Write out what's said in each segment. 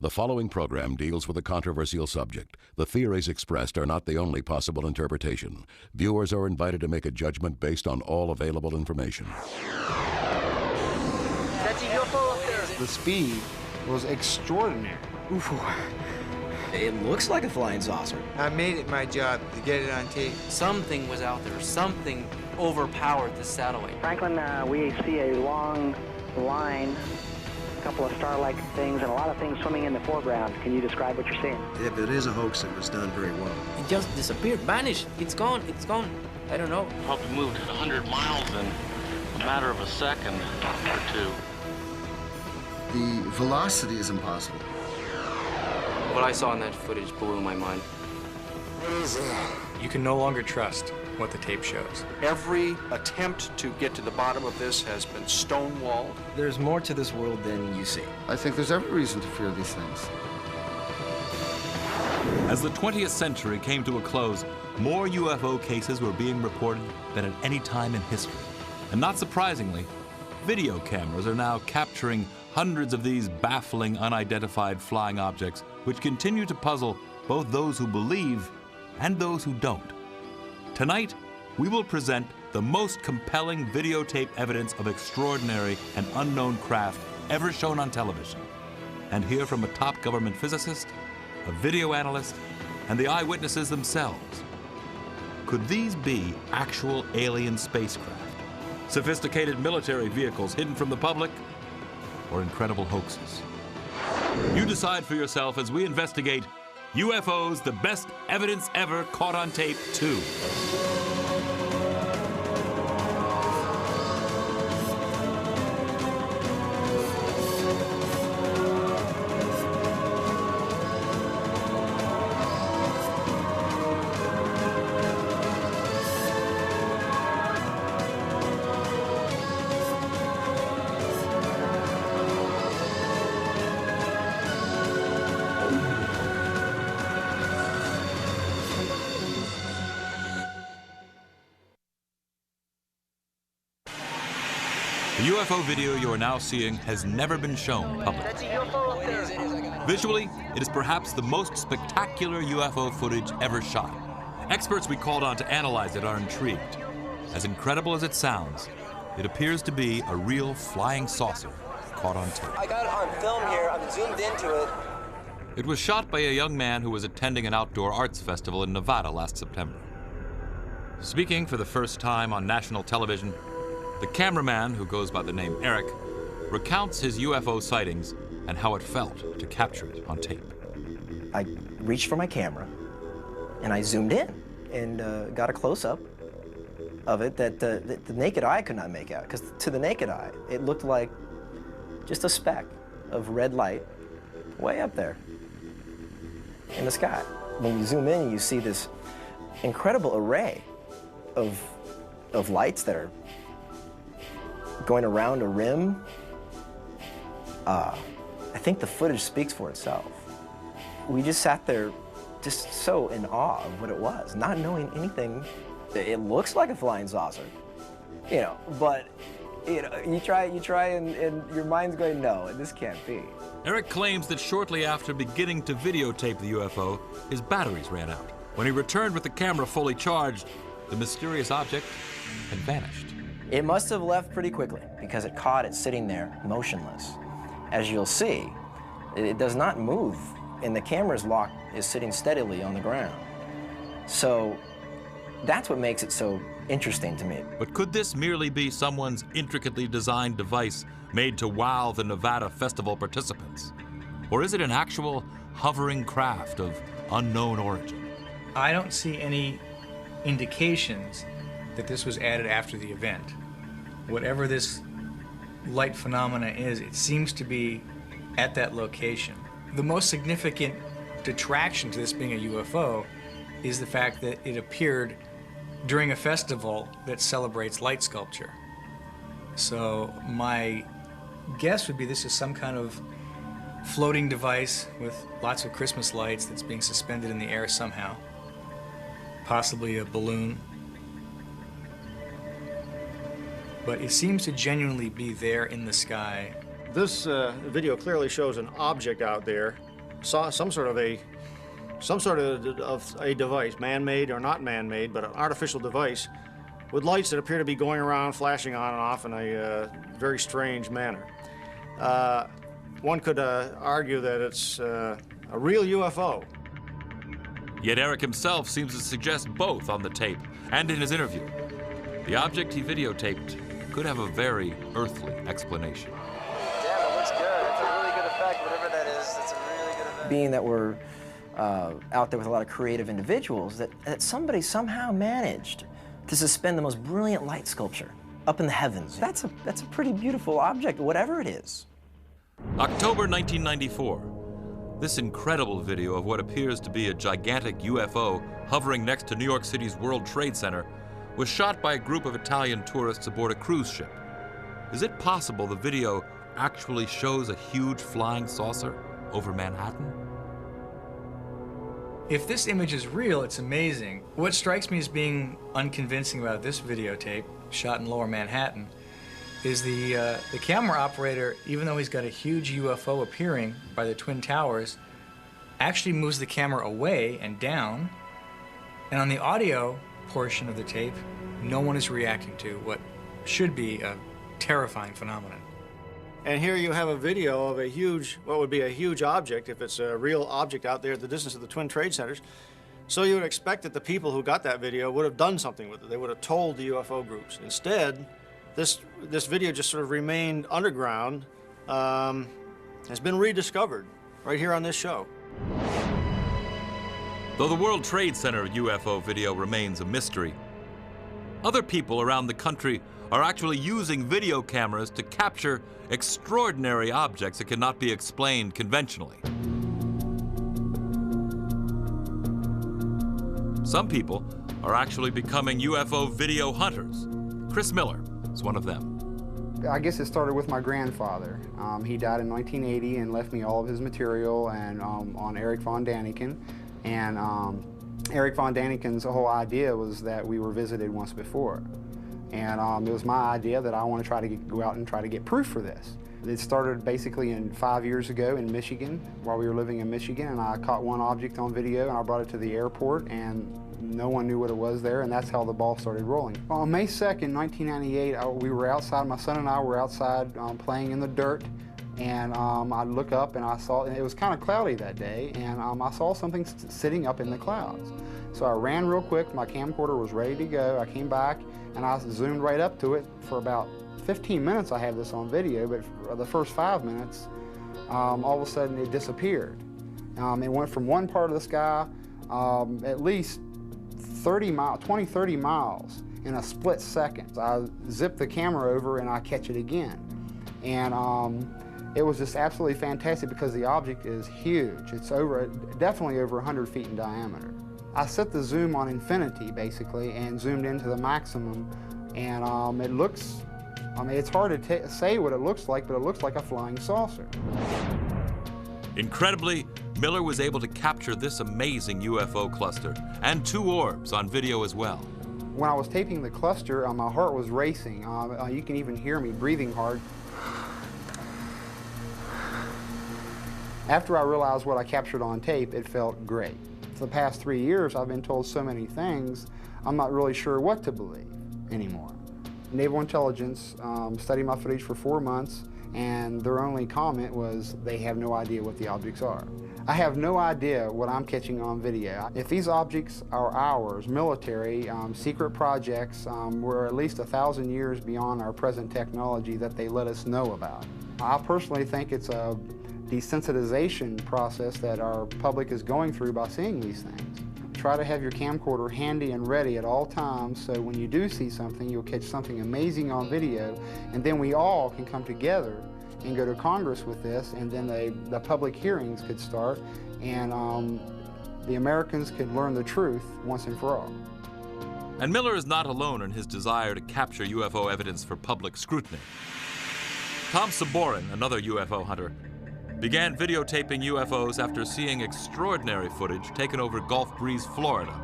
The following program deals with a controversial subject. The theories expressed are not the only possible interpretation. Viewers are invited to make a judgment based on all available information. That's a UFO up there. The speed was extraordinary. Oof. It looks like a flying saucer. I made it my job to get it on tape. Something was out there. Something overpowered the satellite. Franklin, we see a long line, a couple of star-like things, and a lot of things swimming in the foreground. Can you describe what you're seeing? If it is a hoax, it was done very well. It just disappeared, vanished. It's gone. It's gone. I don't know. Probably moved at 100 miles in a matter of a second or two. The velocity is impossible. What I saw in that footage blew my mind. You can no longer trust what the tape shows. Every attempt to get to the bottom of this has been stonewalled. There's more to this world than you see. I think there's every reason to fear these things. As the 20th century came to a close, more UFO cases were being reported than at any time in history. And not surprisingly, video cameras are now capturing hundreds of these baffling, unidentified flying objects, which continue to puzzle both those who believe and those who don't. Tonight, we will present the most compelling videotape evidence of extraordinary and unknown craft ever shown on television, and hear from a top government physicist, a video analyst, and the eyewitnesses themselves. Could these be actual alien spacecraft, sophisticated military vehicles hidden from the public, or incredible hoaxes? You decide for yourself as we investigate UFOs, the best evidence ever caught on tape 2. The UFO video you are now seeing has never been shown publicly. That's a UFO up there. Visually, it is perhaps the most spectacular UFO footage ever shot. Experts we called on to analyze it are intrigued. As incredible as it sounds, it appears to be a real flying saucer caught on tape. I got it on film here. I'm zoomed into it. It was shot by a young man who was attending an outdoor arts festival in Nevada last September. Speaking for the first time on national television, the cameraman, who goes by the name Eric, recounts his UFO sightings and how it felt to capture it on tape. I reached for my camera, and I zoomed in and got a close-up of it that the naked eye could not make out, because to the naked eye, it looked like just a speck of red light way up there in the sky. When you zoom in, you see this incredible array of lights that are going around a rim. I think the footage speaks for itself. We just sat there just so in awe of what it was, not knowing anything. It looks like a flying saucer, you know, but you try and your mind's going, no, this can't be. Eric claims that shortly after beginning to videotape the UFO, his batteries ran out. When he returned with the camera fully charged, the mysterious object had vanished. It must have left pretty quickly because it caught it sitting there motionless. As you'll see, it does not move, and the camera's lock is sitting steadily on the ground. So that's what makes it so interesting to me. But could this merely be someone's intricately designed device made to wow the Nevada festival participants? Or is it an actual hovering craft of unknown origin? I don't see any indications that this was added after the event. Whatever this light phenomena is, it seems to be at that location. The most significant detraction to this being a UFO is the fact that it appeared during a festival that celebrates light sculpture. So my guess would be this is some kind of floating device with lots of Christmas lights that's being suspended in the air somehow. Possibly a balloon. But it seems to genuinely be there in the sky. This video clearly shows an object out there. saw some sort of a device, man-made or not man-made, but an artificial device with lights that appear to be going around, flashing on and off in a very strange manner. One could argue that it's a real UFO. Yet Eric himself seems to suggest both on the tape and in his interview. The object he videotaped could have a very earthly explanation. Damn, it looks good. It's a really good effect, whatever that is. It's a really good effect. Being that we're out there with a lot of creative individuals, that somebody somehow managed to suspend the most brilliant light sculpture up in the heavens. That's a pretty beautiful object, whatever it is. October 1994. This incredible video of what appears to be a gigantic UFO hovering next to New York City's World Trade Center was shot by a group of Italian tourists aboard a cruise ship. Is it possible the video actually shows a huge flying saucer over Manhattan? If this image is real, it's amazing. What strikes me as being unconvincing about this videotape, shot in Lower Manhattan, is the camera operator, even though he's got a huge UFO appearing by the Twin Towers, actually moves the camera away and down. And on the audio portion of the tape, no one is reacting to what should be a terrifying phenomenon. And here you have a video of a huge, what would be a huge object, if it's a real object out there at the distance of the Twin Trade Centers. So you would expect that the people who got that video would have done something with it. They would have told the UFO groups. Instead, this video just sort of remained underground, has been rediscovered right here on this show. Though the World Trade Center UFO video remains a mystery, other people around the country are actually using video cameras to capture extraordinary objects that cannot be explained conventionally. Some people are actually becoming UFO video hunters. Chris Miller is one of them. I guess it started with my grandfather. He died in 1980 and left me all of his material and on Eric von Daniken. And Eric von Daniken's whole idea was that we were visited once before. And it was my idea that I want to try to go out and try to get proof for this. It started basically 5 years ago in Michigan, while we were living in Michigan, and I caught one object on video and I brought it to the airport, and no one knew what it was there, and that's how the ball started rolling. On May 2nd, 1998, we were outside, my son and I were outside playing in the dirt, and I look up and I saw, and it was kind of cloudy that day, and I saw something sitting up in the clouds. So I ran real quick, my camcorder was ready to go, I came back, and I zoomed right up to it. For about 15 minutes I have this on video, but for the first 5 minutes, all of a sudden it disappeared. It went from one part of the sky at least 20, 30 miles in a split second. I zip the camera over and I catch it again. And it was just absolutely fantastic because the object is huge. It's definitely over 100 feet in diameter. I set the zoom on infinity, basically, and zoomed into the maximum, and it looks, it's hard to say what it looks like, but it looks like a flying saucer. Incredibly, Miller was able to capture this amazing UFO cluster and 2 orbs on video as well. When I was taping the cluster, my heart was racing. You can even hear me breathing hard. After I realized what I captured on tape, it felt great. For the past 3 years, I've been told so many things, I'm not really sure what to believe anymore. Naval Intelligence studied my footage for 4 months, and their only comment was they have no idea what the objects are. I have no idea what I'm catching on video. If these objects are ours, military, secret projects, we're at least 1,000 years beyond our present technology that they let us know about. I personally think it's a desensitization process that our public is going through by seeing these things. Try to have your camcorder handy and ready at all times, so when you do see something, you'll catch something amazing on video, and then we all can come together and go to Congress with this, and then the public hearings could start, and the Americans could learn the truth once and for all. And Miller is not alone in his desire to capture UFO evidence for public scrutiny. Tom Saborin, another UFO hunter, began videotaping UFOs after seeing extraordinary footage taken over Gulf Breeze, Florida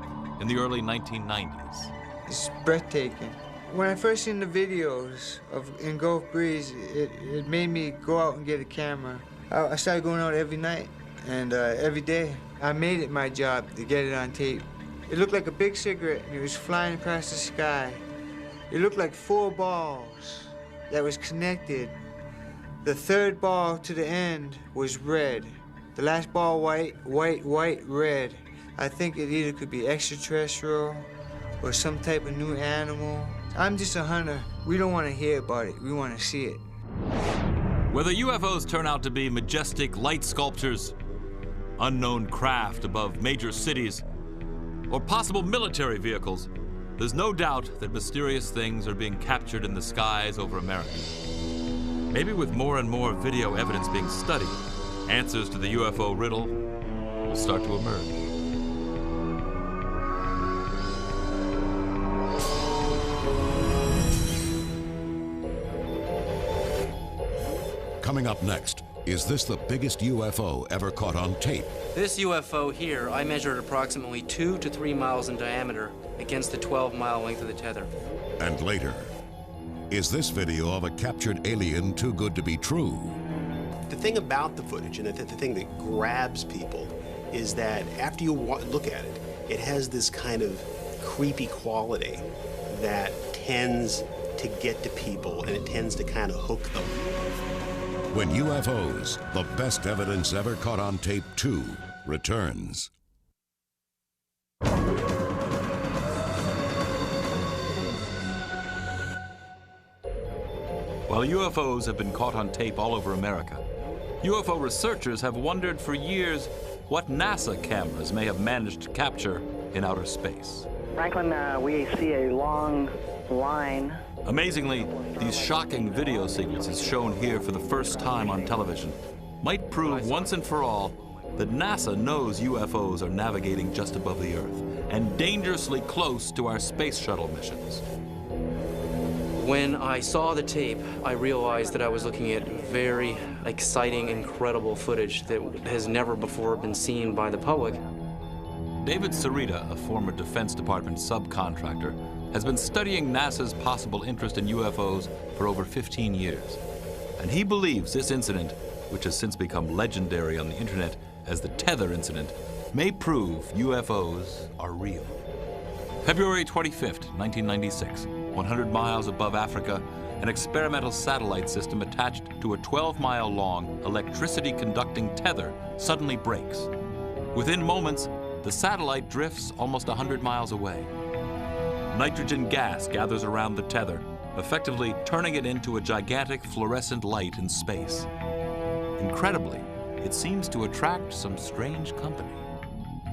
in the early 1990s. It's breathtaking. When I first seen the videos in Gulf Breeze, it made me go out and get a camera. I started going out every night. And every day, I made it my job to get it on tape. It looked like a big cigarette, and it was flying across the sky. It looked like 4 balls that was connected. The third ball to the end was red. The last ball white, white, white, red. I think it either could be extraterrestrial or some type of new animal. I'm just a hunter. We don't want to hear about it. We want to see it. Whether UFOs turn out to be majestic light sculptures, unknown craft above major cities, or possible military vehicles, there's no doubt that mysterious things are being captured in the skies over America. Maybe with more and more video evidence being studied, answers to the UFO riddle will start to emerge. Coming up next, is this the biggest UFO ever caught on tape? This UFO here, I measured approximately 2 to 3 miles in diameter against the 12-mile length of the tether. And later, is this video of a captured alien too good to be true? The thing about the footage, and the thing that grabs people, is that after you look at it, it has this kind of creepy quality that tends to get to people, and it tends to kind of hook them. When UFOs, the best evidence ever caught on tape 2, returns. While UFOs have been caught on tape all over America, UFO researchers have wondered for years what NASA cameras may have managed to capture in outer space. Franklin, we see a long line. Amazingly, these shocking video sequences shown here for the first time on television might prove once and for all that NASA knows UFOs are navigating just above the Earth and dangerously close to our space shuttle missions. When I saw the tape, I realized that I was looking at very exciting, incredible footage that has never before been seen by the public. David Sarita, a former Defense Department subcontractor, has been studying NASA's possible interest in UFOs for over 15 years. And he believes this incident, which has since become legendary on the internet as the Tether incident, may prove UFOs are real. February 25th, 1996, 100 miles above Africa, an experimental satellite system attached to a 12-mile-long electricity-conducting tether suddenly breaks. Within moments, the satellite drifts almost 100 miles away. Nitrogen gas gathers around the tether, effectively turning it into a gigantic fluorescent light in space. Incredibly, it seems to attract some strange company.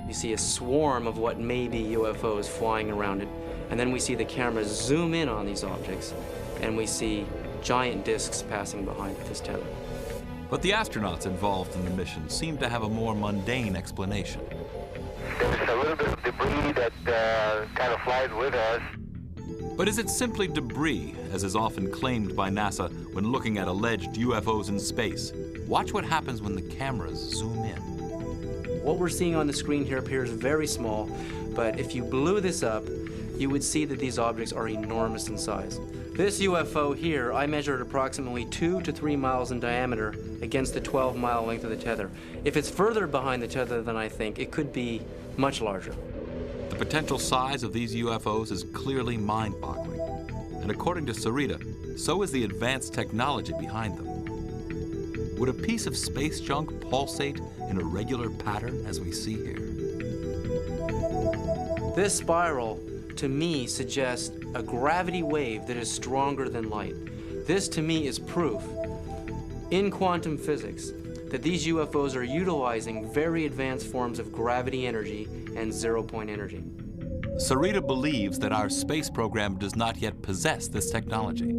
You see a swarm of what may be UFOs flying around it, and then we see the cameras zoom in on these objects, and we see giant discs passing behind this tether. But the astronauts involved in the mission seem to have a more mundane explanation. There's a little bit of debris that kind of flies with us. But is it simply debris, as is often claimed by NASA when looking at alleged UFOs in space? Watch what happens when the cameras zoom in. What we're seeing on the screen here appears very small, but if you blew this up, you would see that these objects are enormous in size. This UFO here, I measured approximately 2 to 3 miles in diameter against the 12-mile length of the tether. If it's further behind the tether than I think, it could be much larger. The potential size of these UFOs is clearly mind-boggling. And according to Sarita, so is the advanced technology behind them. Would a piece of space junk pulsate in a regular pattern as we see here? This spiral, to me, suggests a gravity wave that is stronger than light. This, to me, is proof in quantum physics that these UFOs are utilizing very advanced forms of gravity energy and zero-point energy. Sarita believes that our space program does not yet possess this technology,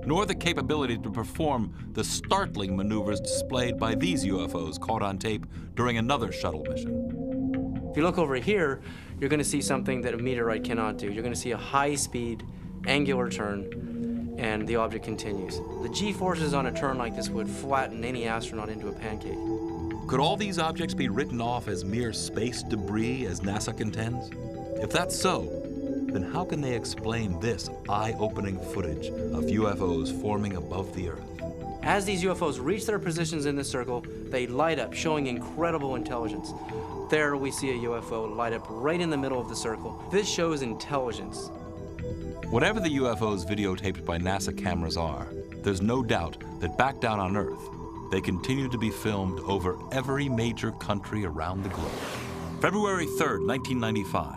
nor the capability to perform the startling maneuvers displayed by these UFOs caught on tape during another shuttle mission. If you look over here, you're going to see something that a meteorite cannot do. You're going to see a high-speed, angular turn, and the object continues. The G-forces on a turn like this would flatten any astronaut into a pancake. Could all these objects be written off as mere space debris, as NASA contends? If that's so, then how can they explain this eye-opening footage of UFOs forming above the Earth? As these UFOs reach their positions in the circle, they light up, showing incredible intelligence. There we see a UFO light up right in the middle of the circle. This shows intelligence. Whatever the UFOs videotaped by NASA cameras are, there's no doubt that back down on Earth, they continue to be filmed over every major country around the globe. February 3rd, 1995.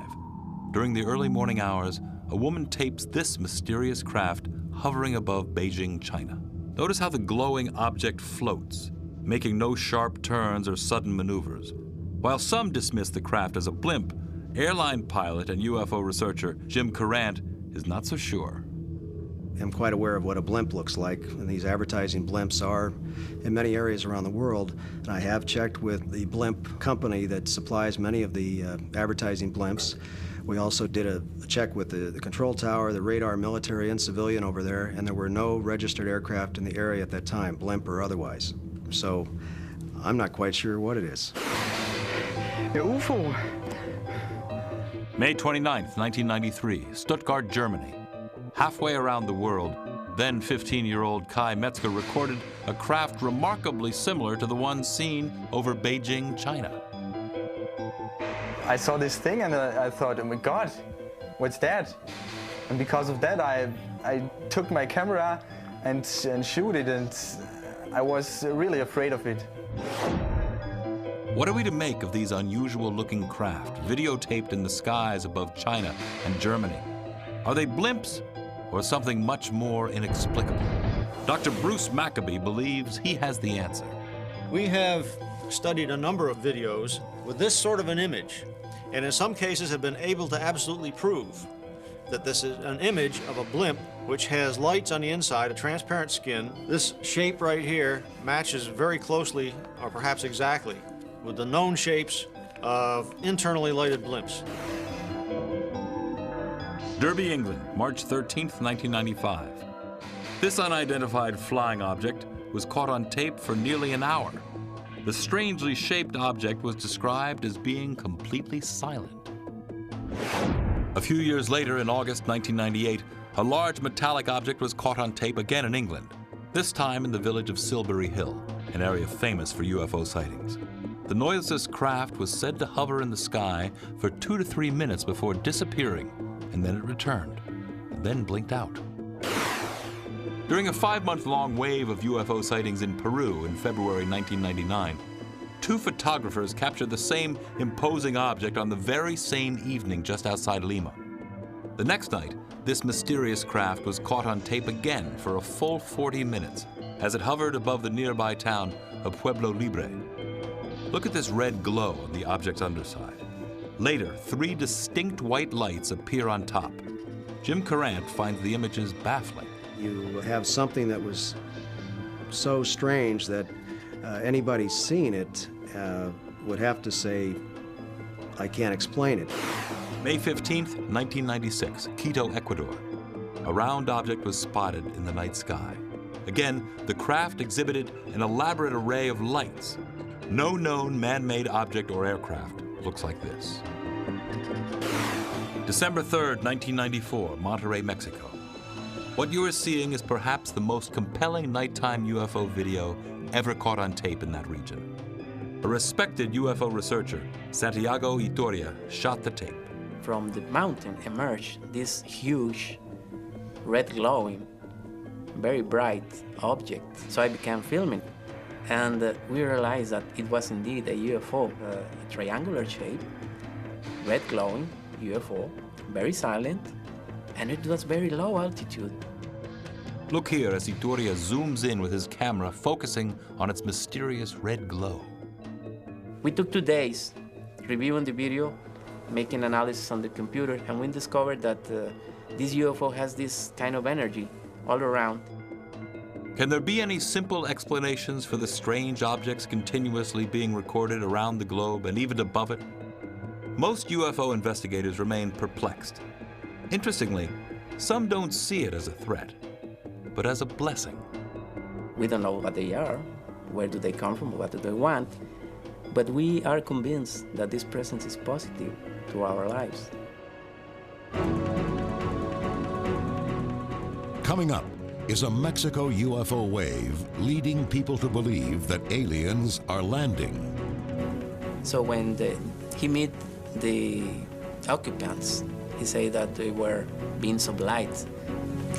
During the early morning hours, a woman tapes this mysterious craft hovering above Beijing, China. Notice how the glowing object floats, making no sharp turns or sudden maneuvers. While some dismiss the craft as a blimp, airline pilot and UFO researcher Jim Carant is not so sure. I'm quite aware of what a blimp looks like, and these advertising blimps are in many areas around the world. And I have checked with the blimp company that supplies many of the advertising blimps. We also did a check with the control tower, the radar, military and civilian over there, and there were no registered aircraft in the area at that time, blimp or otherwise. So I'm not quite sure what it is. UFO. May 29th, 1993, Stuttgart, Germany. Halfway around the world, then 15-year-old Kai Metzger recorded a craft remarkably similar to the one seen over Beijing, China. I saw this thing and I thought, oh my God, what's that? And because of that, I took my camera and shoot it, and I was really afraid of it. What are we to make of these unusual-looking craft videotaped in the skies above China and Germany? Are they blimps or something much more inexplicable? Dr. Bruce Maccabee believes he has the answer. We have studied a number of videos with this sort of an image, and in some cases have been able to absolutely prove that this is an image of a blimp which has lights on the inside, a transparent skin. This shape right here matches very closely, or perhaps exactly, with the known shapes of internally lighted blimps. Derby, England, March 13th, 1995. This unidentified flying object was caught on tape for nearly an hour. The strangely shaped object was described as being completely silent. A few years later, in August 1998, a large metallic object was caught on tape again in England, this time in the village of Silbury Hill, an area famous for UFO sightings. The noiseless craft was said to hover in the sky for 2 to 3 minutes before disappearing, and then it returned, and then blinked out. During a 5-month-long wave of UFO sightings in Peru in February 1999, 2 photographers captured the same imposing object on the very same evening just outside Lima. The next night, this mysterious craft was caught on tape again for a full 40 minutes as it hovered above the nearby town of Pueblo Libre. Look at this red glow on the object's underside. Later, 3 distinct white lights appear on top. Jim Carant finds the images baffling. You have something that was so strange that anybody seeing it would have to say, I can't explain it. May 15th, 1996, Quito, Ecuador. A round object was spotted in the night sky. Again, the craft exhibited an elaborate array of lights. No known man-made object or aircraft looks like this. December 3rd, 1994, Monterrey, Mexico. What you are seeing is perhaps the most compelling nighttime UFO video ever caught on tape in that region. A respected UFO researcher, Santiago Itoria, shot the tape. From the mountain emerged this huge, red glowing, very bright object. So I began filming, and we realized that it was indeed a UFO, a triangular shape, red glowing UFO, very silent, and it was very low altitude. Look here as Itoria zooms in with his camera, focusing on its mysterious red glow. We took 2 days reviewing the video, making analysis on the computer, and we discovered that this UFO has this kind of energy all around. Can there be any simple explanations for the strange objects continuously being recorded around the globe and even above it? Most UFO investigators remain perplexed. Interestingly, some don't see it as a threat, but as a blessing. We don't know what they are, where do they come from, what do they want, but we are convinced that this presence is positive to our lives. Coming up, is a Mexico UFO wave leading people to believe that aliens are landing. So when he met the occupants, he said that they were beings of light,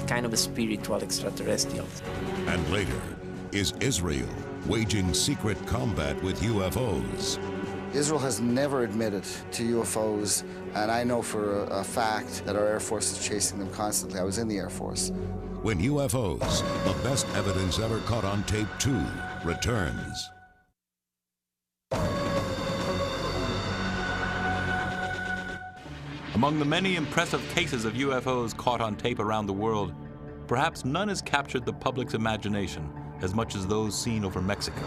kind of spiritual extraterrestrials. And later is Israel waging secret combat with UFOs. Israel has never admitted to UFOs, and I know for a fact that our Air Force is chasing them constantly. I was in the Air Force. When UFOs, the best evidence ever caught on tape 2, returns. Among the many impressive cases of UFOs caught on tape around the world, perhaps none has captured the public's imagination as much as those seen over Mexico.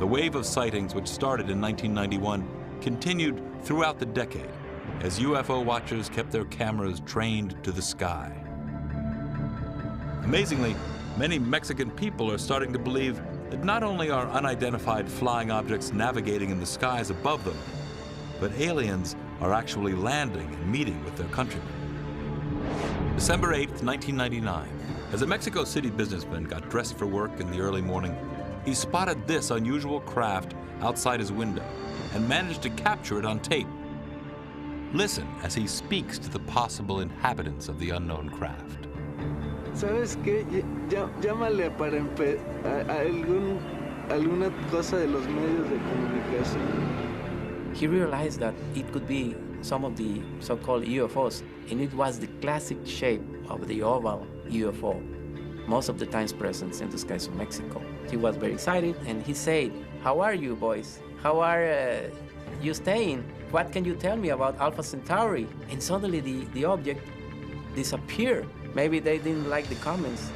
The wave of sightings, which started in 1991, continued throughout the decade as UFO watchers kept their cameras trained to the sky. Amazingly, many Mexican people are starting to believe that not only are unidentified flying objects navigating in the skies above them, but aliens are actually landing and meeting with their countrymen. December 8th, 1999, as a Mexico City businessman got dressed for work in the early morning, he spotted this unusual craft outside his window and managed to capture it on tape. Listen as he speaks to the possible inhabitants of the unknown craft. ¿Sabes qué? Llámale para alguna cosa de los medios de comunicación. He realized that it could be some of the so-called UFOs, and it was the classic shape of the oval UFO, most of the times present in the skies of Mexico. He was very excited, and he said, "How are you, boys? How are you staying? What can you tell me about Alpha Centauri?" And suddenly the object disappeared. Maybe they didn't like the comments.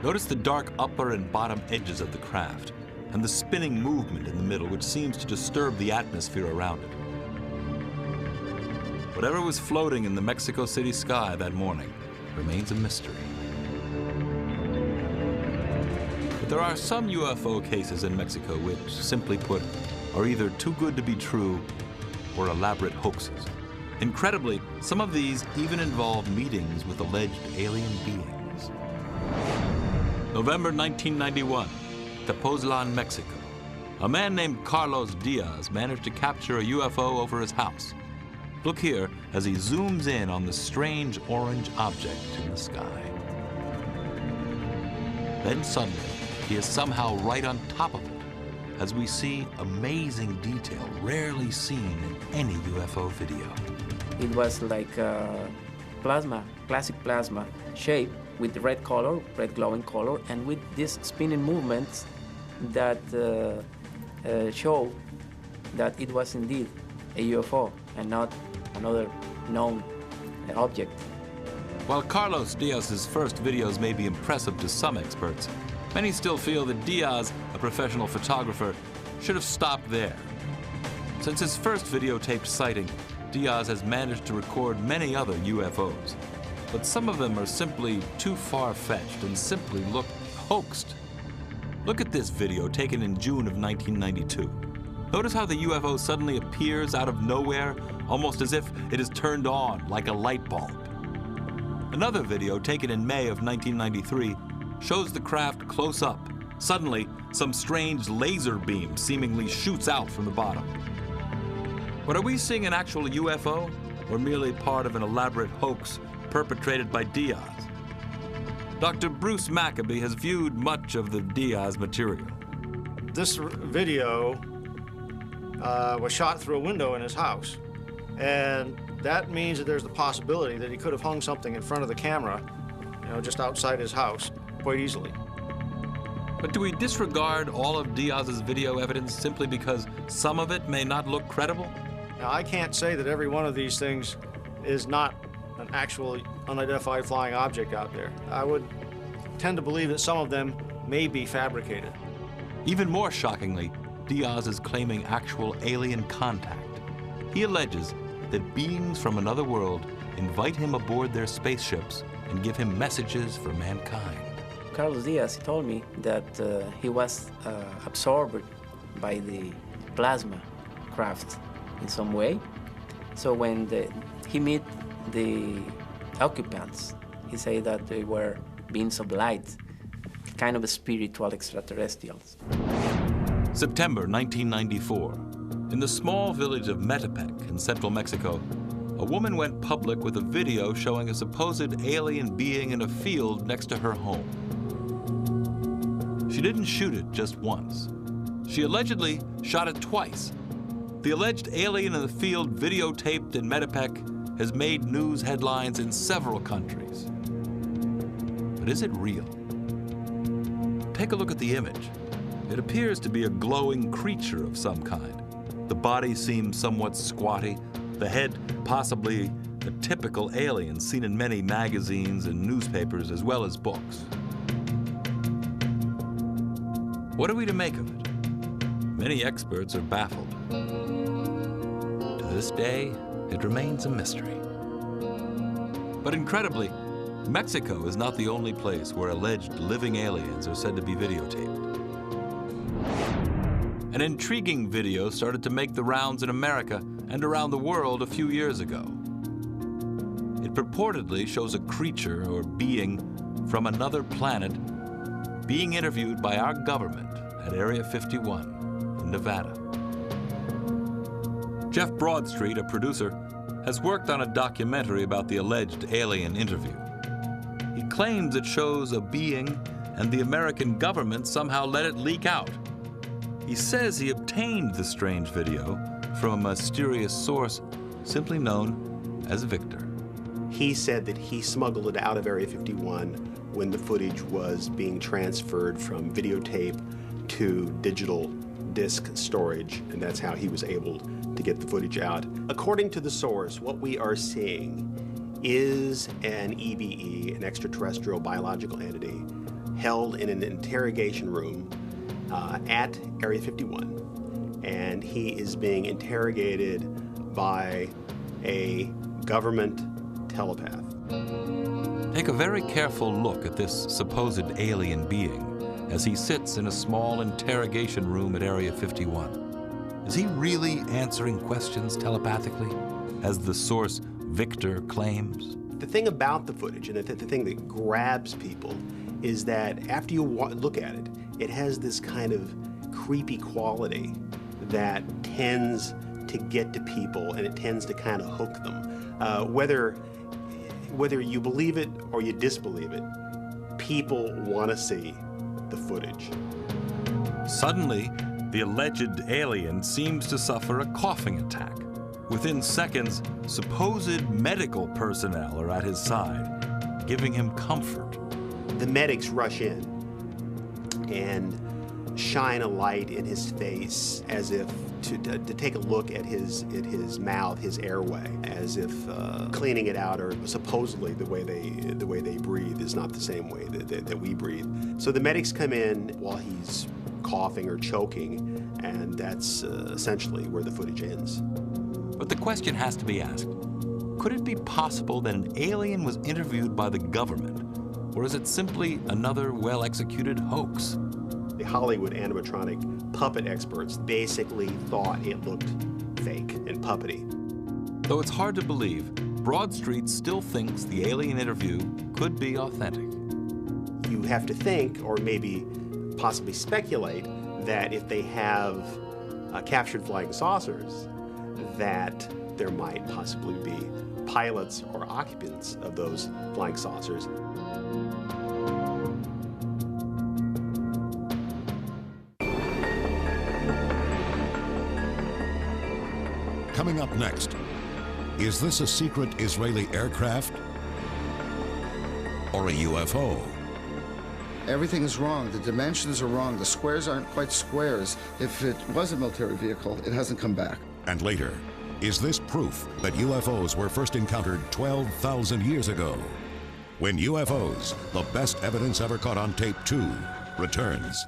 Notice the dark upper and bottom edges of the craft and the spinning movement in the middle, which seems to disturb the atmosphere around it. Whatever was floating in the Mexico City sky that morning remains a mystery. But there are some UFO cases in Mexico which, simply put, are either too good to be true or elaborate hoaxes. Incredibly, some of these even involve meetings with alleged alien beings. November 1991, Tepoztlan, Mexico. A man named Carlos Diaz managed to capture a UFO over his house. Look here as he zooms in on the strange orange object in the sky. Then suddenly, he is somehow right on top of it, as we see amazing detail rarely seen in any UFO video. It was like plasma, classic plasma shape with red color, red glowing color, and with these spinning movements that show that it was indeed a UFO and not another known object. While Carlos Diaz's first videos may be impressive to some experts, many still feel that Diaz, a professional photographer, should have stopped there. Since his first videotaped sighting, Diaz has managed to record many other UFOs, but some of them are simply too far-fetched and simply look hoaxed. Look at this video taken in June of 1992. Notice how the UFO suddenly appears out of nowhere, almost as if it is turned on like a light bulb. Another video taken in May of 1993 shows the craft close up. Suddenly, some strange laser beam seemingly shoots out from the bottom. But are we seeing an actual UFO, or merely part of an elaborate hoax perpetrated by Diaz? Dr. Bruce Maccabee has viewed much of the Diaz material. This video was shot through a window in his house, and that means that there's the possibility that he could have hung something in front of the camera, just outside his house, quite easily. But do we disregard all of Diaz's video evidence simply because some of it may not look credible? Now, I can't say that every one of these things is not an actual unidentified flying object out there. I would tend to believe that some of them may be fabricated. Even more shockingly, Diaz is claiming actual alien contact. He alleges that beings from another world invite him aboard their spaceships and give him messages for mankind. Carlos Diaz told me that he was absorbed by the plasma craft in some way. So when he met the occupants, He said that they were beings of light, kind of spiritual extraterrestrials. September 1994. In the small village of Metepec in central Mexico, a woman went public with a video showing a supposed alien being in a field next to her home. She didn't shoot it just once. She allegedly shot it twice. The alleged alien in the field, videotaped in Metepec, has made news headlines in several countries. But is it real? Take a look at the image. It appears to be a glowing creature of some kind. The body seems somewhat squatty, the head possibly a typical alien seen in many magazines and newspapers as well as books. What are we to make of it? Many experts are baffled. To this day, it remains a mystery. But incredibly, Mexico is not the only place where alleged living aliens are said to be videotaped. An intriguing video started to make the rounds in America and around the world a few years ago. It purportedly shows a creature or being from another planet being interviewed by our government at Area 51 in Nevada. Jeff Broadstreet, a producer, has worked on a documentary about the alleged alien interview. He claims it shows a being and the American government somehow let it leak out. He says he obtained the strange video from a mysterious source simply known as Victor. He said that he smuggled it out of Area 51 when the footage was being transferred from videotape to digital disc storage, and that's how he was able to get the footage out. According to the source, what we are seeing is an EBE, an extraterrestrial biological entity, held in an interrogation room at Area 51, and he is being interrogated by a government telepath. Take a very careful look at this supposed alien being as he sits in a small interrogation room at Area 51. Is he really answering questions telepathically, as the source Victor claims? The thing about the footage, and the thing that grabs people, is that after you look at it, it has this kind of creepy quality that tends to get to people, and it tends to kind of hook them. Whether you believe it or you disbelieve it, people want to see the footage. Suddenly, the alleged alien seems to suffer a coughing attack. Within seconds, supposed medical personnel are at his side, giving him comfort. The medics rush in and shine a light in his face as if to take a look at his mouth, his airway, as if cleaning it out, or supposedly the way they breathe is not the same way that we breathe. So the medics come in while he's coughing or choking, and that's essentially where the footage ends. But the question has to be asked, could it be possible that an alien was interviewed by the government, or is it simply another well-executed hoax? The Hollywood animatronic puppet experts basically thought it looked fake and puppety. Though it's hard to believe, Broadstreet still thinks the alien interview could be authentic. You have to think, or maybe possibly speculate, that if they have captured flying saucers, that there might possibly be pilots or occupants of those flying saucers. Coming up next, is this a secret Israeli aircraft or a UFO? Everything is wrong. The dimensions are wrong. The squares aren't quite squares. If it was a military vehicle, it hasn't come back. And later, is this proof that UFOs were first encountered 12,000 years ago? When UFOs, the best evidence ever caught on tape 2, returns.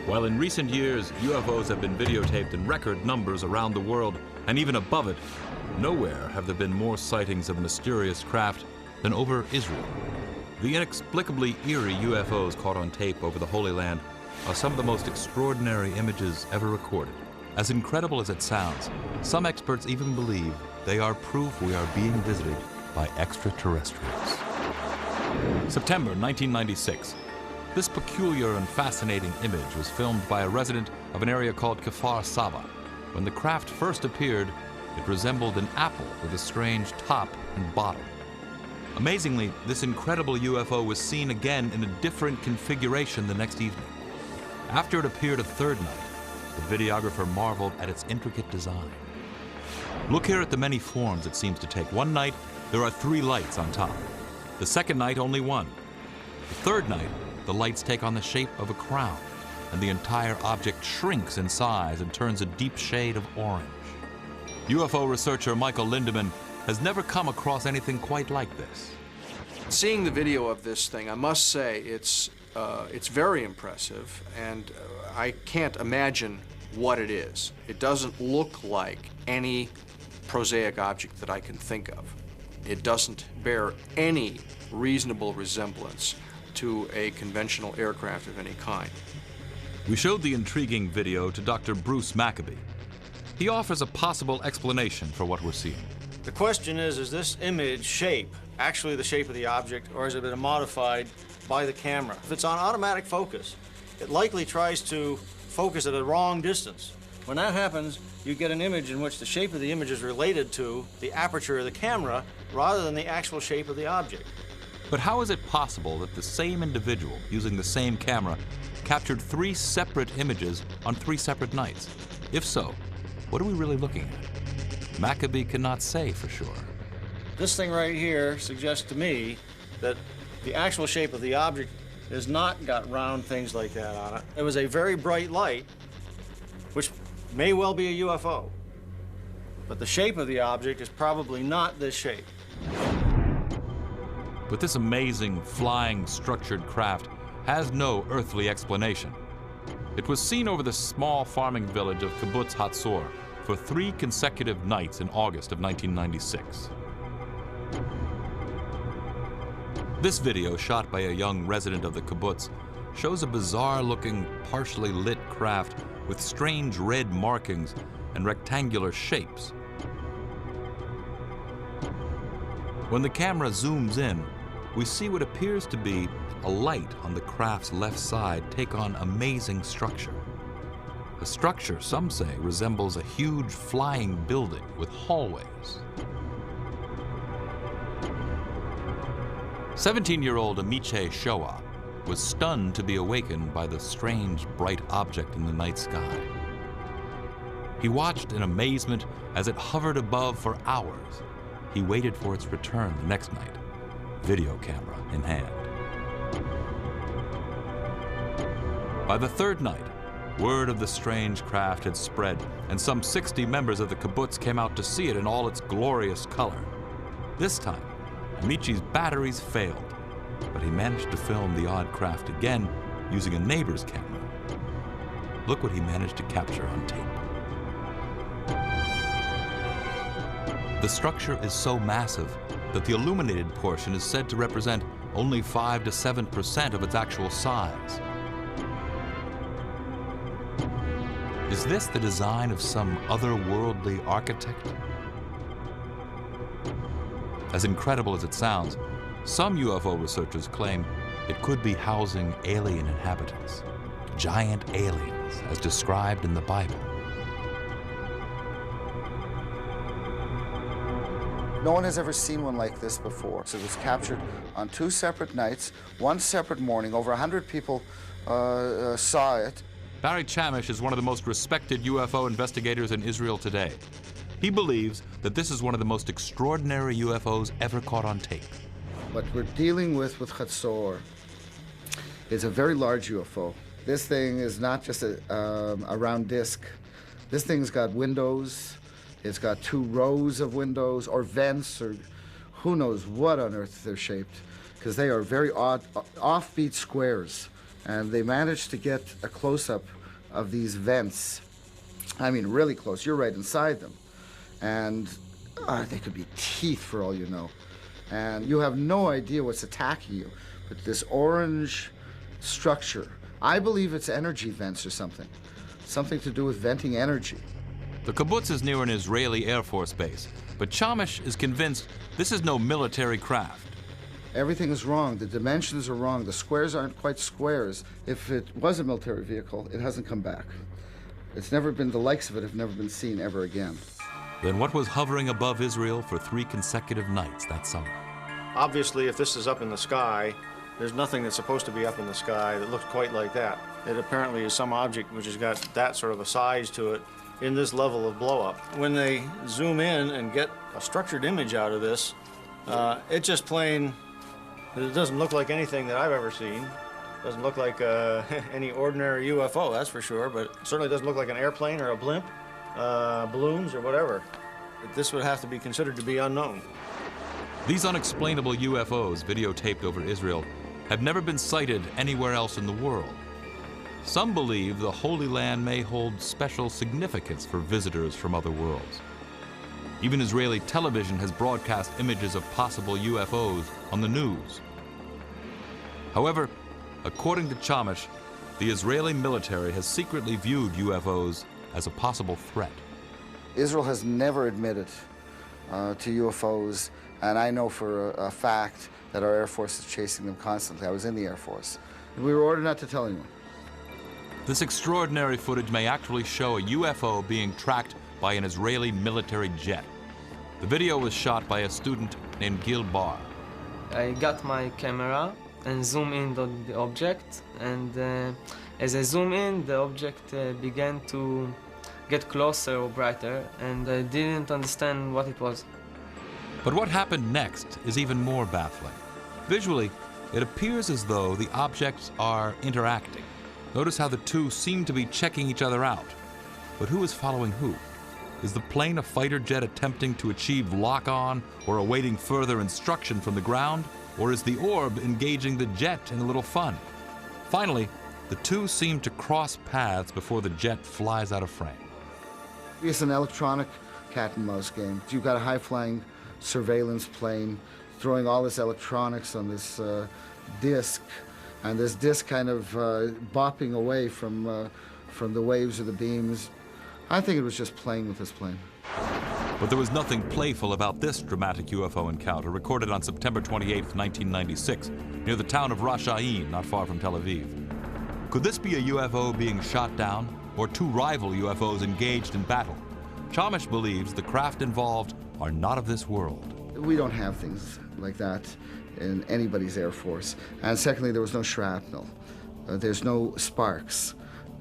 While in recent years, UFOs have been videotaped in record numbers around the world, and even above it, nowhere have there been more sightings of mysterious craft than over Israel. The inexplicably eerie UFOs caught on tape over the Holy Land are some of the most extraordinary images ever recorded. As incredible as it sounds, some experts even believe they are proof we are being visited by extraterrestrials. September 1996. This peculiar and fascinating image was filmed by a resident of an area called Kfar Saba. When the craft first appeared, it resembled an apple with a strange top and bottom. Amazingly, this incredible UFO was seen again in a different configuration the next evening. After it appeared a third night, the videographer marveled at its intricate design. Look here at the many forms it seems to take. One night, there are 3 lights on top. The second night, only 1. The third night, the lights take on the shape of a crown, and the entire object shrinks in size and turns a deep shade of orange. UFO researcher Michael Lindemann has never come across anything quite like this. Seeing the video of this thing, I must say it's very impressive, and I can't imagine what it is. It doesn't look like any prosaic object that I can think of. It doesn't bear any reasonable resemblance to a conventional aircraft of any kind. We showed the intriguing video to Dr. Bruce Maccabee. He offers a possible explanation for what we're seeing. The question is this image shape actually the shape of the object, or has it been modified by the camera? If it's on automatic focus, it likely tries to focus at a wrong distance. When that happens, you get an image in which the shape of the image is related to the aperture of the camera rather than the actual shape of the object. But how is it possible that the same individual, using the same camera, captured 3 separate images on 3 separate nights? If so, what are we really looking at? Maccabee cannot say for sure. This thing right here suggests to me that the actual shape of the object has not got round things like that on it. It was a very bright light, which may well be a UFO. But the shape of the object is probably not this shape. But this amazing, flying, structured craft has no earthly explanation. It was seen over the small farming village of Kibbutz Hatzor for 3 consecutive nights in August of 1996. This video, shot by a young resident of the kibbutz, shows a bizarre-looking, partially lit craft with strange red markings and rectangular shapes. When the camera zooms in, we see what appears to be a light on the craft's left side take on amazing structure. The structure, some say, resembles a huge flying building with hallways. 17-year-old Amiche Shoah was stunned to be awakened by the strange, bright object in the night sky. He watched in amazement as it hovered above for hours. He waited for its return the next night, video camera in hand. By the third night, word of the strange craft had spread, and some 60 members of the kibbutz came out to see it in all its glorious color. This time, Amiche's batteries failed, but he managed to film the odd craft again using a neighbor's camera. Look what he managed to capture on tape. The structure is so massive that the illuminated portion is said to represent only 5 to 7% of its actual size. Is this the design of some otherworldly architect? As incredible as it sounds, some UFO researchers claim it could be housing alien inhabitants, giant aliens as described in the Bible. No one has ever seen one like this before. So it was captured on 2 separate nights, 1 separate morning. Over 100 people saw it. Barry Chamish is one of the most respected UFO investigators in Israel today. He believes that this is one of the most extraordinary UFOs ever caught on tape. What we're dealing with Hatzor is a very large UFO. This thing is not just a round disc. This thing's got windows. It's got 2 rows of windows or vents, or who knows what on earth they're shaped, because they are very odd, offbeat squares. And they managed to get a close-up of these vents. I mean, really close. You're right inside them. And they could be teeth for all you know. And you have no idea what's attacking you. But this orange structure, I believe it's energy vents or something. something to do with venting energy. The kibbutz is near an Israeli Air Force base, but Chamish is convinced this is no military craft. Everything is wrong. The dimensions are wrong. The squares aren't quite squares. If it was a military vehicle, it hasn't come back. It's never been, the likes of it have never been seen ever again. Then what was hovering above Israel for 3 consecutive nights that summer? Obviously, if this is up in the sky, there's nothing that's supposed to be up in the sky that looks quite like that. It apparently is some object which has got that sort of a size to it in this level of blow-up. When they zoom in and get a structured image out of this, it's just plain, it doesn't look like anything that I've ever seen. It doesn't look like any ordinary UFO, that's for sure, but it certainly doesn't look like an airplane or a blimp, balloons or whatever. This would have to be considered to be unknown. These unexplainable UFOs videotaped over Israel have never been sighted anywhere else in the world. Some believe the Holy Land may hold special significance for visitors from other worlds. Even Israeli television has broadcast images of possible UFOs on the news. However, according to Chamish, the Israeli military has secretly viewed UFOs as a possible threat. Israel has never admitted to UFOs, and I know for a fact that our Air Force is chasing them constantly. I was in the Air Force. We were ordered not to tell anyone. This extraordinary footage may actually show a UFO being tracked by an Israeli military jet. The video was shot by a student named Gil Bar. I got my camera and zoom in on the object, and as I zoom in, the object began to get closer or brighter, and I didn't understand what it was. But what happened next is even more baffling. Visually, it appears as though the objects are interacting. Notice how the two seem to be checking each other out. But who is following who? Is the plane a fighter jet attempting to achieve lock-on or awaiting further instruction from the ground? Or is the orb engaging the jet in a little fun? Finally, the two seem to cross paths before the jet flies out of frame. It's an electronic cat and mouse game. You've got a high-flying surveillance plane throwing all this electronics on this disc, and this disc kind of bopping away from the waves or the beams. I think it was just playing with this plane. But there was nothing playful about this dramatic UFO encounter recorded on September 28, 1996, near the town of Rosh Ain, not far from Tel Aviv. Could this be a UFO being shot down, or two rival UFOs engaged in battle? Chamish believes the craft involved are not of this world. We don't have things like that in anybody's Air Force. And secondly, there was no shrapnel. There's no sparks.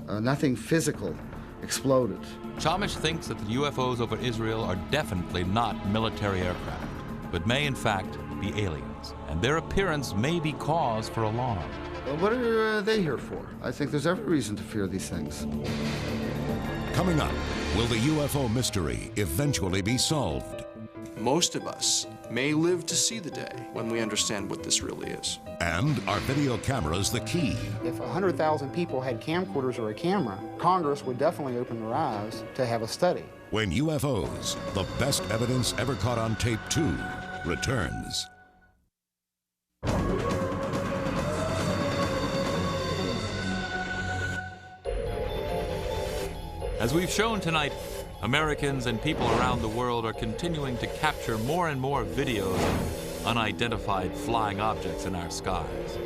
Nothing physical exploded. Chamish thinks that the UFOs over Israel are definitely not military aircraft, but may in fact be aliens, and their appearance may be cause for alarm. Well, what are they here for? I think there's every reason to fear these things. Coming up, will the UFO mystery eventually be solved? Most of us may live to see the day when we understand what this really is. And are video cameras the key? If 100,000 people had camcorders or a camera, Congress would definitely open their eyes to have a study. When UFOs, the best evidence ever caught on tape 2, returns. As we've shown tonight, Americans and people around the world are continuing to capture more and more videos of unidentified flying objects in our skies.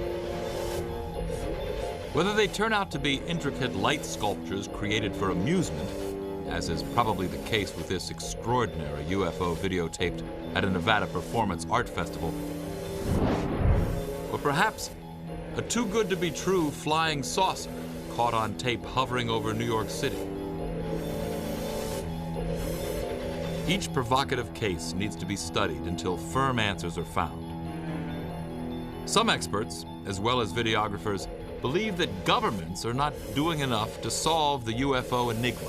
Whether they turn out to be intricate light sculptures created for amusement, as is probably the case with this extraordinary UFO videotaped at a Nevada Performance Art Festival, or perhaps a too-good-to-be-true flying saucer caught on tape hovering over New York City. Each provocative case needs to be studied until firm answers are found. Some experts, as well as videographers, believe that governments are not doing enough to solve the UFO enigma.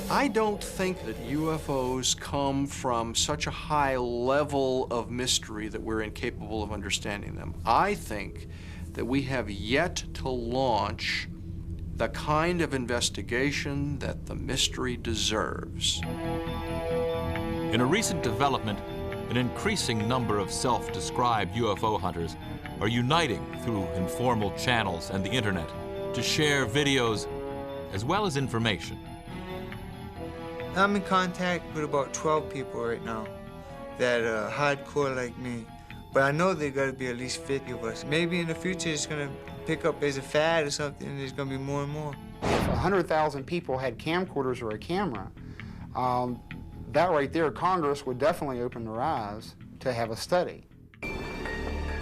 I don't think that UFOs come from such a high level of mystery that we're incapable of understanding them. I think that we have yet to launch the kind of investigation that the mystery deserves. In a recent development, an increasing number of self-described UFO hunters are uniting through informal channels and the internet to share videos as well as information. I'm in contact with about 12 people right now that are hardcore like me. But I know there got to be at least 50 of us. Maybe in the future it's going to pick up as a fad or something, and there's going to be more and more. If 100,000 people had camcorders or a camera, that right there, Congress would definitely open their eyes to have a study.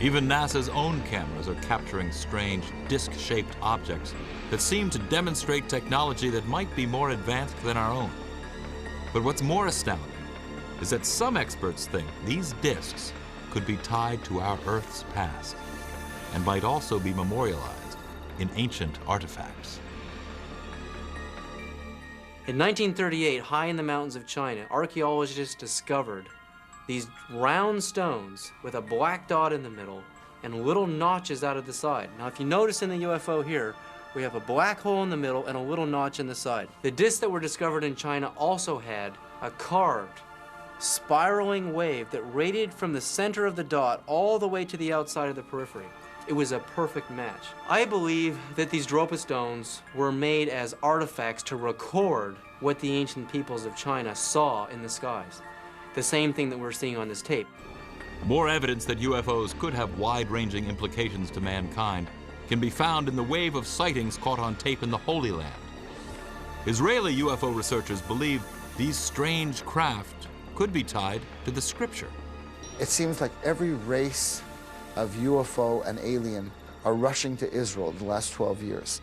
Even NASA's own cameras are capturing strange disc-shaped objects that seem to demonstrate technology that might be more advanced than our own. But what's more astounding is that some experts think these discs could be tied to our Earth's past and might also be memorialized in ancient artifacts. In 1938, high in the mountains of China, archaeologists discovered these round stones with a black dot in the middle and little notches out of the side. Now, if you notice in the UFO here, we have a black hole in the middle and a little notch in the side. The discs that were discovered in China also had a carved, spiraling wave that radiated from the center of the dot all the way to the outside of the periphery. It was a perfect match. I believe that these Dropa stones were made as artifacts to record what the ancient peoples of China saw in the skies. The same thing that we're seeing on this tape. More evidence that UFOs could have wide-ranging implications to mankind can be found in the wave of sightings caught on tape in the Holy Land. Israeli UFO researchers believe these strange craft could be tied to the scripture. It seems like every race of UFO and alien are rushing to Israel in the last 12 years.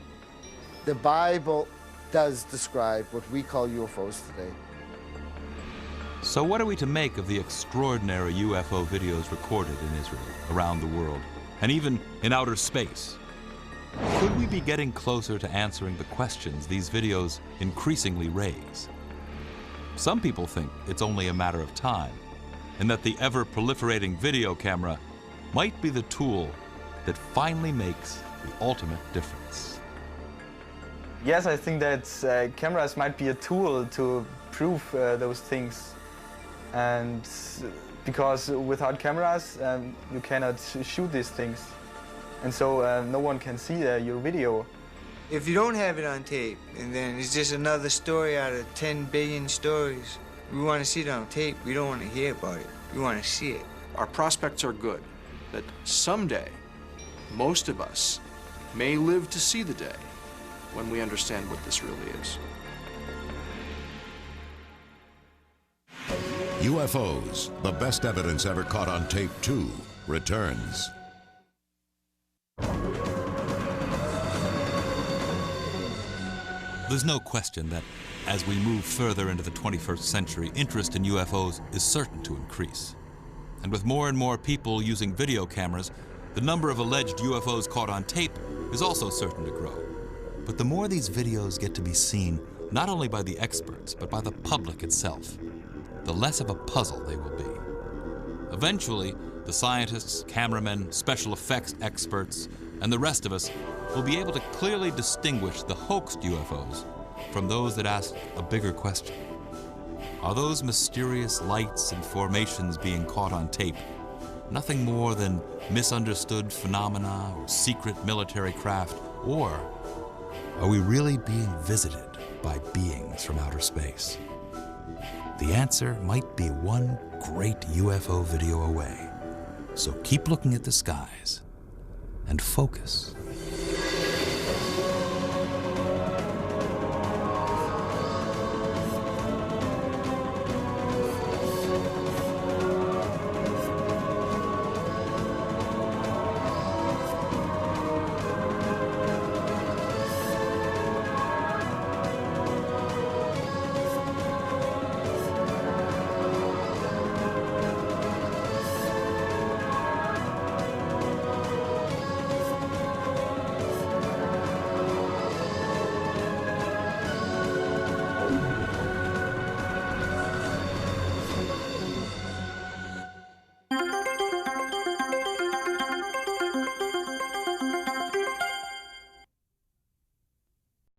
The Bible does describe what we call UFOs today. So what are we to make of the extraordinary UFO videos recorded in Israel, around the world, and even in outer space? Could we be getting closer to answering the questions these videos increasingly raise? Some people think it's only a matter of time, and that the ever-proliferating video camera might be the tool that finally makes the ultimate difference. Yes, I think that cameras might be a tool to prove those things. And because without cameras, you cannot shoot these things. And so no one can see your video. If you don't have it on tape, and then it's just another story out of 10 billion stories, we want to see it on tape. We don't want to hear about it. We want to see it. Our prospects are good, that someday, most of us may live to see the day when we understand what this really is. UFOs, the best evidence ever caught on tape 2, returns. There's no question that as we move further into the 21st century, interest in UFOs is certain to increase. And with more and more people using video cameras, the number of alleged UFOs caught on tape is also certain to grow. But the more these videos get to be seen, not only by the experts, but by the public itself, the less of a puzzle they will be. Eventually, the scientists, cameramen, special effects experts, and the rest of us will be able to clearly distinguish the hoaxed UFOs from those that ask a bigger question. Are those mysterious lights and formations being caught on tape nothing more than misunderstood phenomena or secret military craft? Or are we really being visited by beings from outer space? The answer might be one great UFO video away. So keep looking at the skies and focus